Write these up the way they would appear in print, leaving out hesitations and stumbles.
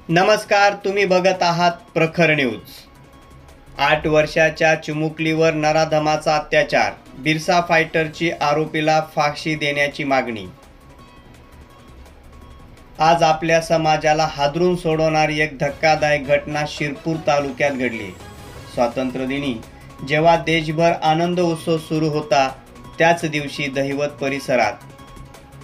नमस्कार, तुम्ही बघत आहात प्रखर न्यूज। 8 वर्षाच्या चिमुकलीवर नराधमाचा अत्याचार, बिरसा फायटरची आरोपीला फाशी देण्याची मागणी। आज आपल्या समाजाला हादरून सोडवणारी एक धक्कादायक घटना शिरपूर तालुक्यात घडली। स्वातंत्र्यदिनी जेव्हा देशभर आनंद उत्सव सुरू होता, त्याच दिवशी दहिवत परिसरात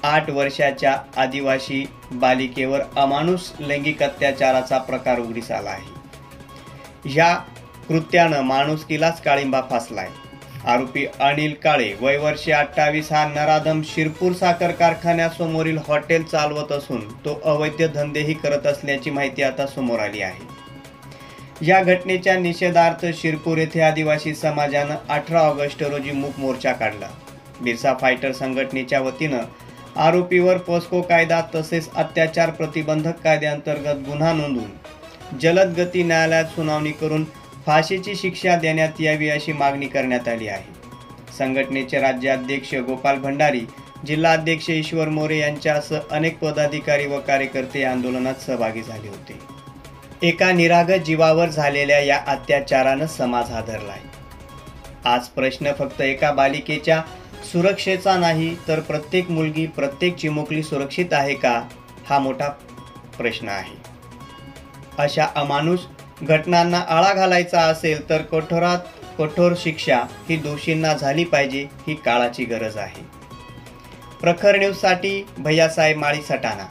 8 वर्षाच्या आदिवासी बालिकेवर अमानुष लैंगिक अत्याचाराचा प्रकार उघडीस आला आहे। ह्या कृत्यानं माणुसकीलाच काळिंबा फासलाय। आरोपी अनिल काळे वय वर्षे 28 हा नराधम शिरपूर साखर कारखान्यासमोरील हॉटेल चालवत असून तो अवैध धंदेही करत असल्याची माहिती आता समोर आली आहे। या घटनेच्या निषेधार्थ शिरपूर येथे आदिवासी समाजानं 18 ऑगस्ट रोजी मूक मोर्चा काढला। बिरसा फायटर संघटनेच्या वतीनं आरोपीवर पोस्को कायदा तसेच अत्याचार प्रतिबंधक कायद्याअंतर्गत गुन्हा नोंदवून जलद गती न्यायालयात सुनावणी करून फाशीची शिक्षा देण्यात यावी अशी मागणी करण्यात आली आहे। संघटनेचे राज्याध्यक्ष गोपाल भंडारी, जिल्हाध्यक्ष ईश्वर मोरे यांच्यासह अनेक पदाधिकारी व कार्यकर्ते आंदोलनात सहभागी झाले होते। एका निरागस जीवावर झालेल्या या अत्याचारानं समाज हादरलाय। आज प्रश्न फक्त एका बालिकेच्या सुरक्षेचा नाही, तर प्रत्येक मुलगी, प्रत्येक चिमुकली सुरक्षित आहे का, हा मोठा प्रश्न आहे। अशा अमानुष घटनांना आळा घालायचा असेल तर कठोरात कठोर शिक्षा ही दोषींना झाली पाहिजे, ही काळाची गरज आहे। प्रखर न्यूजसाठी भैयासाहेब माळी सटाणा।